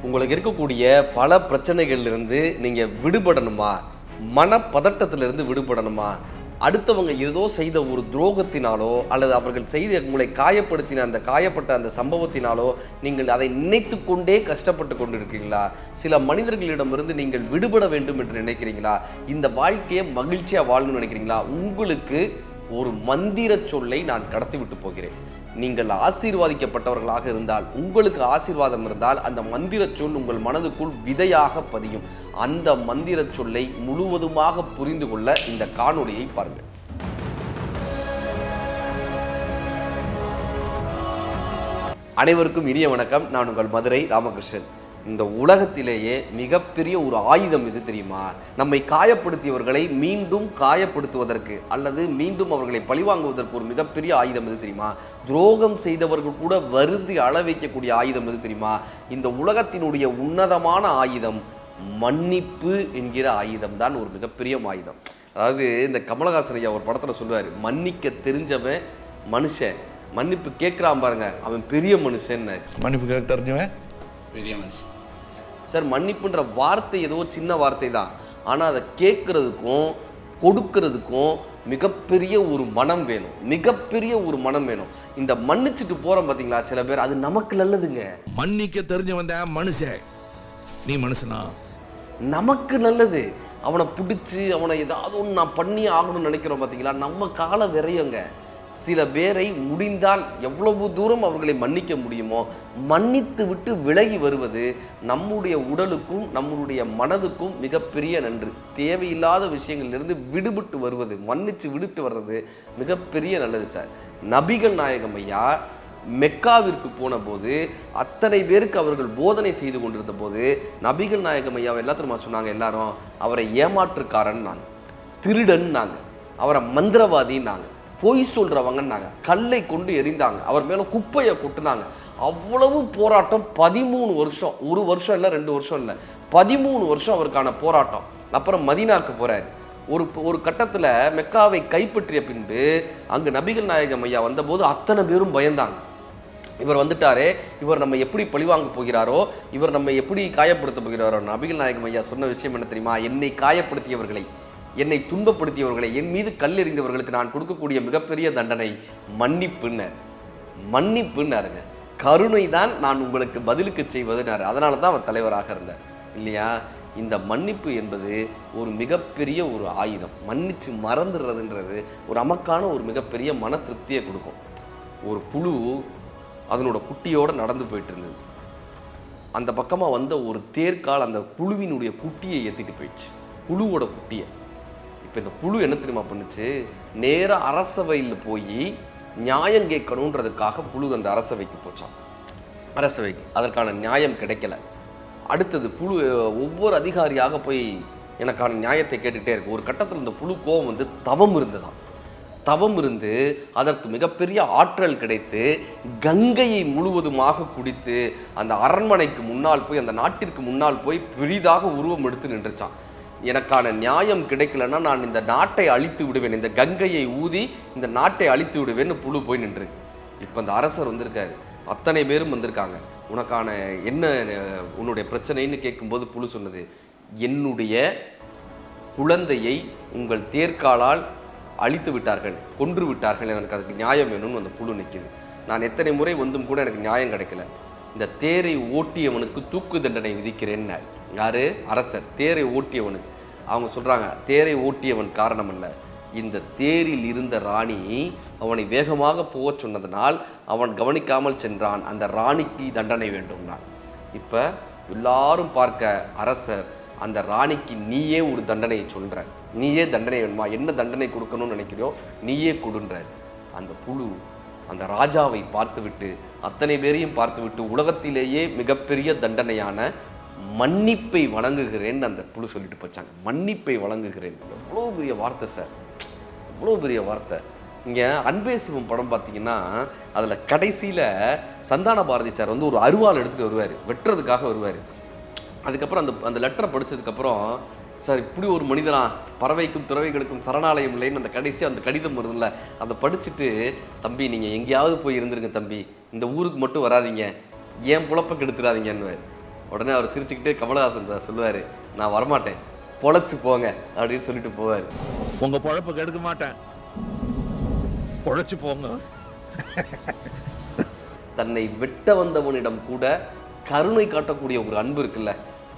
உங்களுக்கு இருக்கக்கூடிய பல பிரச்சனைகள்லேருந்து நீங்கள் விடுபடணுமா, மனப்பதட்டத்திலிருந்து விடுபடணுமா, அடுத்தவங்க ஏதோ செய்த ஒரு துரோகத்தினாலோ அல்லது அவர்கள் செய்த உங்களை காயப்படுத்தின அந்த காயப்பட்ட அந்த சம்பவத்தினாலோ நீங்கள் அதை நினைத்து கொண்டே கஷ்டப்பட்டு கொண்டு இருக்கீங்களா? சில மனிதர்களிடமிருந்து நீங்கள் விடுபட வேண்டும் என்று நினைக்கிறீங்களா? இந்த வாழ்க்கையை மகிழ்ச்சியாக வாழணும்னு நினைக்கிறீங்களா? உங்களுக்கு ஒரு மந்திர சொல்லை நான் கடத்தி விட்டு போகிறேன். நீங்கள் ஆசீர்வாதிக்கப்பட்டவர்களாக இருந்தால், உங்களுக்கு ஆசீர்வாதம் இருந்தால், அந்த மந்திர சொல் உங்கள் மனதுக்குள் விதையாக பதியும். அந்த மந்திர சொல்லை முழுவதுமாக புரிந்து கொள்ள இந்த காணொளியை பாருங்கள். அனைவருக்கும் இனிய வணக்கம். நான் உங்கள் மதுரை ராமகிருஷ்ணன். இந்த உலகத்திலேயே மிகப்பெரிய ஒரு ஆயுதம் எது தெரியுமா? நம்மை காயப்படுத்தியவர்களை மீண்டும் காயப்படுத்துவதற்கு அல்லது மீண்டும் அவர்களை பழிவாங்குவதற்கு ஒரு மிகப்பெரிய ஆயுதம் எது தெரியுமா? துரோகம் செய்தவர்கள் கூட வருந்தி அள வைக்கக்கூடிய ஆயுதம் எது தெரியுமா? இந்த உலகத்தினுடைய உன்னதமான ஆயுதம் மன்னிப்பு என்கிற ஆயுதம் தான் ஒரு மிகப்பெரிய ஆயுதம். அதாவது இந்த கமலஹாசன் ஐயா ஒரு படத்தில் சொல்லுவார், மன்னிக்க தெரிஞ்சவன் மனுஷன், மன்னிப்பு கேட்குறான் பாருங்க அவன் பெரிய மனுஷன். மன்னிப்பு கேட்க தெரிஞ்சவன் பெரிய மனுஷன். சார், மன்னிப்புன்ற வார்த்தை ஏதோ சின்ன வார்த்தை தான், ஆனால் அதை கேட்கறதுக்கும் கொடுக்கறதுக்கும் மிகப்பெரிய ஒரு மனம் வேணும், மிகப்பெரிய ஒரு மனம் வேணும். இந்த மன்னிச்சுட்டு போறோம் பார்த்தீங்களா சில பேர், அது நமக்கு நல்லதுங்க. மன்னிக்க தெரிஞ்சவன் தான் மனுஷன். நீ மனுஷனா? நமக்கு நல்லது. அவனை பிடிச்சி அவனை ஏதாவது ஒன்று நான் பண்ணி ஆகணும்னு நினைக்கிறோம் பார்த்தீங்களா, நம்ம கால விரையங்க. சில பேரை முடிந்தால் எவ்வளவு தூரம் அவர்களை மன்னிக்க முடியுமோ மன்னித்து விட்டு விலகி வருவது நம்முடைய உடலுக்கும் நம்முடைய மனதுக்கும் மிகப்பெரிய நன்று. தேவையில்லாத விஷயங்களிலிருந்து விடுபட்டு வருவது, மன்னித்து விடுத்து வர்றது மிகப்பெரிய நல்லது சார். நபிகள் நாயகம் ஐயா மெக்காவிற்கு போன போது அத்தனை பேருக்கு அவர்கள் போதனை செய்து கொண்டிருந்த போது நபிகள் நாயகம் ஐயாவை எல்லாத்தையும் சொன்னாங்க. எல்லாரும் அவரை ஏமாற்றுக்காரன்னாங்க, திருடன்னாங்க, அவரை மந்திரவாதின்னாங்க, பொய் சொல்றவங்கன்னாங்க, கல்லை கொண்டு எரிந்தாங்க, அவர் மேல குப்பையை கொட்டுனாங்க. அவ்வளவு போராட்டம் 13 வருஷம், ஒரு வருஷம் இல்லை 2 வருஷம் இல்லை, 13 வருஷம் அவருக்கான போராட்டம். அப்புறம் மதீனாக்கு போறாரு. ஒரு கட்டத்தில் மெக்காவை கைப்பற்றிய பின்பு அங்கு நபிகள் நாயகம் ஐயா வந்தபோது அத்தனை பேரும் பயந்தாங்க. இவர் வந்துட்டாரே, இவர் நம்ம எப்படி பழிவாங்க போகிறாரோ, இவர் நம்ம எப்படி காயப்படுத்த போகிறாரோ. நபிகள் நாயகம் ஐயா சொன்ன விஷயம் என்ன தெரியுமா? என்னை காயப்படுத்தியவர்களை, என்னை துன்பப்படுத்தியவர்களை, என் மீது கல்லெறிந்தவர்களுக்கு நான் கொடுக்கக்கூடிய மிகப்பெரிய தண்டனை மன்னிப்புன்னாருங்க. கருணை தான் நான் உங்களுக்கு பதிலுக்கு செய்வதுனாரு. அதனால தான் அவர் தலைவராக இருந்தார் இல்லையா? இந்த மன்னிப்பு என்பது ஒரு மிகப்பெரிய ஒரு ஆயுதம். மன்னிச்சு மறந்துடுறதுன்றது ஒரு நமக்கான ஒரு மிகப்பெரிய மன திருப்தியை கொடுக்கும். ஒரு புழு அதனோட குட்டியோடு நடந்து போயிட்டு இருந்தது. அந்த பக்கமாக வந்த ஒரு தேர்கால் அந்த புழுவினுடைய குட்டியை ஏற்றிட்டு போயிடுச்சு, புழுவோட குட்டியை. இப்போ இந்த புழு என்ன தெரியுமா பண்ணுச்சு? நேராக அரசவையில் போய் நியாயம் கேட்கணுன்றதுக்காக புழு அந்த அரசவைக்கு போச்சான். அரசவைக்கு அதற்கான நியாயம் கிடைக்கல. அடுத்தது புழு ஒவ்வொரு அதிகாரியாக போய் எனக்கான நியாயத்தை கேட்டுக்கிட்டே இருக்கு. ஒரு கட்டத்தில் இந்த புழு கோவம் வந்து தவம் இருந்ததான். தவம் இருந்து அதற்கு மிகப்பெரிய ஆற்றல் கிடைத்து கங்கையை முழுவதுமாக குடித்து அந்த அரண்மனைக்கு முன்னால் போய், அந்த நாட்டிற்கு முன்னால் போய் பெரிதாக உருவம் எடுத்து நின்றுச்சான். எனக்கான நியாயம் கிடைக்கலன்னா நான் இந்த நாட்டை அழித்து விடுவேன், இந்த கங்கையை ஊதி இந்த நாட்டை அழித்து விடுவேன்னு புழு போய் நின்று. இப்போ அந்த அரசர் வந்திருக்காரு, அத்தனை பேரும் வந்திருக்காங்க. உனக்கான என்ன உன்னுடைய பிரச்சனைன்னு கேட்கும்போது புழு சொன்னது, என்னுடைய குழந்தையை உங்கள் தேர்காலால் அழித்து விட்டார்கள், கொன்று விட்டார்கள், எனக்கு அதுக்கு நியாயம் வேணும்னு அந்த புழு நிற்கிது. நான் எத்தனை முறை வந்தும் கூட எனக்கு நியாயம் கிடைக்கல. இந்த தேரை ஓட்டியவனுக்கு தூக்கு தண்டனை விதிக்கிறேன்னு. யாரு? அரசர். தேரை ஓட்டியவனுக்கு. அவங்க சொல்கிறாங்க, தேரை ஓட்டியவன் காரணம் அல்ல, இந்த தேரில் இருந்த ராணி அவனை வேகமாக போக சொன்னதனால் அவன் கவனிக்காமல் சென்றான், அந்த ராணிக்கு தண்டனை வேண்டும்னா. இப்போ எல்லாரும் பார்க்க அரசர் அந்த ராணிக்கு நீயே ஒரு தண்டனையை சொல்கிற, நீயே தண்டனை வேணுமா, என்ன தண்டனை கொடுக்கணும்னு நினைக்கிறியோ நீயே கொடுன்ற. அந்த புழு அந்த ராஜாவை பார்த்துவிட்டு, அத்தனை பேரையும் பார்த்துவிட்டு, உலகத்திலேயே மிகப்பெரிய தண்டனையான மன்னிப்பை வழங்குகிறேன்னு அந்த புழு சொல்லிட்டு போச்சாங்க. மன்னிப்பை வழங்குகிறேன். எவ்வளோ பெரிய வார்த்தை சார், எவ்வளோ பெரிய வார்த்தை. இங்கே அன்பே சிவம் படம் பார்த்தீங்கன்னா அதில் கடைசியில் சந்தான பாரதி சார் வந்து ஒரு அருவாள் எடுத்துகிட்டு வருவார், வெட்டுறதுக்காக வருவார். அதுக்கப்புறம் அந்த லெட்டரை படித்ததுக்கப்புறம், சார் இப்படி ஒரு மனிதனா, பறவைக்கும் துறவைகளுக்கும் சரணாலயம் இல்லைன்னு அந்த கடைசியாக அந்த கடிதம் வருதுல்ல, அதை படிச்சுட்டு, தம்பி நீங்கள் எங்கேயாவது போய் இருந்துருங்க தம்பி, இந்த ஊருக்கு மட்டும் வராதிங்க, ஏன் புழப்ப கெடுத்துடாதீங்கன்னு. உடனே அவர் சிரிச்சுக்கிட்டே கமலஹாசன் சார் சொல்லுவார், நான் வரமாட்டேன், பொழைச்சு போங்க அப்படின்னு சொல்லிட்டு போவார். உங்க பொழப்பு கெடுக்க மாட்டேன், பொழைச்சு போங்க. தன்னை வெட்ட வந்தவனிடம் கூட கருணை காட்டக்கூடிய ஒரு அன்பு இருக்குல்ல,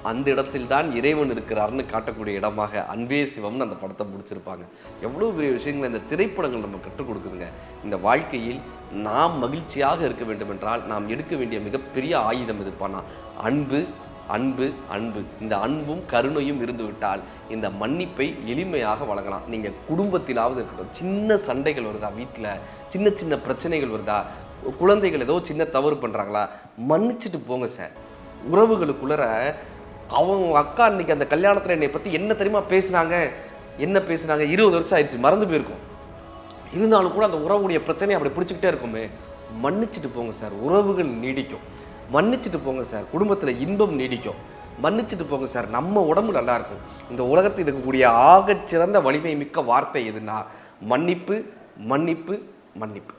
அந்த இடத்தில் தான் இறைவன் இருக்கிறார்னு காட்டக்கூடிய இடமாக அன்பே சிவம்னு அந்த படத்தை முடிச்சிருப்பாங்க. எவ்வளோ பெரிய விஷயங்கள் இந்த திரைப்படங்கள் நம்ம கற்றுக் கொடுக்குதுங்க. இந்த வாழ்க்கையில் நாம் மகிழ்ச்சியாக இருக்க வேண்டும் என்றால் நாம் எடுக்க வேண்டிய மிகப்பெரிய ஆயுதம் எதுப்பானா அன்பு, அன்பு, அன்பு. இந்த அன்பும் கருணையும் இருந்து விட்டால் இந்த மன்னிப்பை எளிமையாக வழங்கலாம். நீங்கள் குடும்பத்திலாவது இருக்கட்டும், சின்ன சண்டைகள் வருதா, வீட்டில் சின்ன சின்ன பிரச்சனைகள் வருதா, குழந்தைகள் ஏதோ சின்ன தவறு பண்ணுறாங்களா, மன்னிச்சுட்டு போங்க சார். உறவுகளுக்குள்ளற அவங்க அக்கா அன்னைக்கு அந்த கல்யாணத்தில் என்னை பற்றி என்ன தெரியுமா பேசுனாங்க, 20 வருஷம் ஆயிடுச்சு, மறந்து போயிருக்கும். இருந்தாலும் கூட அந்த உறவுடைய பிரச்சனையை அப்படி பிடிச்சிக்கிட்டே இருக்குமே. மன்னிச்சுட்டு போங்க சார், உறவுகள் நீடிக்கும். மன்னிச்சுட்டு போங்க சார், குடும்பத்தில் இன்பம் நீடிக்கும். மன்னிச்சுட்டு போங்க சார், நம்ம உடம்பு நல்லா இருக்கும். இந்த உலகத்தில் இருக்கக்கூடிய ஆகச்சிறந்த வலிமை மிக்க வார்த்தை எதுனா மன்னிப்பு, மன்னிப்பு, மன்னிப்பு.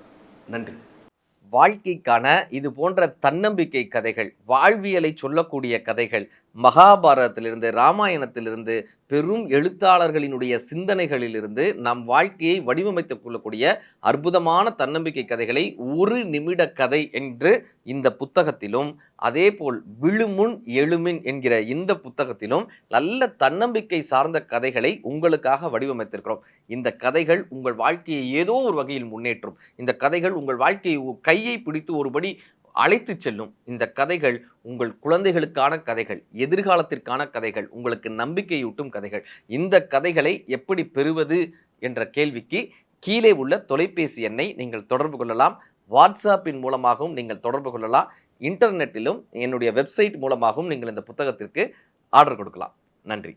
நன்றி. வாழ்க்கைக்கான இது போன்ற தன்னம்பிக்கை கதைகள், வாழ்வியலை சொல்லக்கூடிய கதைகள், மகாபாரதத்திலிருந்து, ராமாயணத்திலிருந்து, பெரும் எழுத்தாளர்களினுடைய சிந்தனைகளிலிருந்து நம் வாழ்க்கையை வடிவமைத்துக் கொள்ளக்கூடிய அற்புதமான தன்னம்பிக்கை கதைகளை 1 நிமிட கதை என்று இந்த புத்தகத்திலும், அதேபோல் விழுமுன் எழுமின் என்கிற இந்த புத்தகத்திலும் நல்ல தன்னம்பிக்கை சார்ந்த கதைகளை உங்களுக்காக வடிவமைத்திருக்கிறோம். இந்த கதைகள் உங்கள் வாழ்க்கையை ஏதோ ஒரு வகையில் முன்னேற்றும். இந்த கதைகள் உங்கள் வாழ்க்கையை கையை பிடித்து ஒருபடி அழைத்து செல்லும். இந்த கதைகள் உங்கள் குழந்தைகளுக்கான கதைகள், எதிர்காலத்திற்கான கதைகள், உங்களுக்கு நம்பிக்கையூட்டும் கதைகள். இந்த கதைகளை எப்படி பெறுவது என்ற கேள்விக்கு கீழே உள்ள தொலைபேசி எண்ணை நீங்கள் தொடர்பு கொள்ளலாம். வாட்ஸ்அப்பின் மூலமாகவும் நீங்கள் தொடர்பு கொள்ளலாம். இன்டர்நெட்டிலும் என்னுடைய வெப்சைட் மூலமாகவும் நீங்கள் இந்த புத்தகத்திற்கு ஆர்டர் கொடுக்கலாம். நன்றி.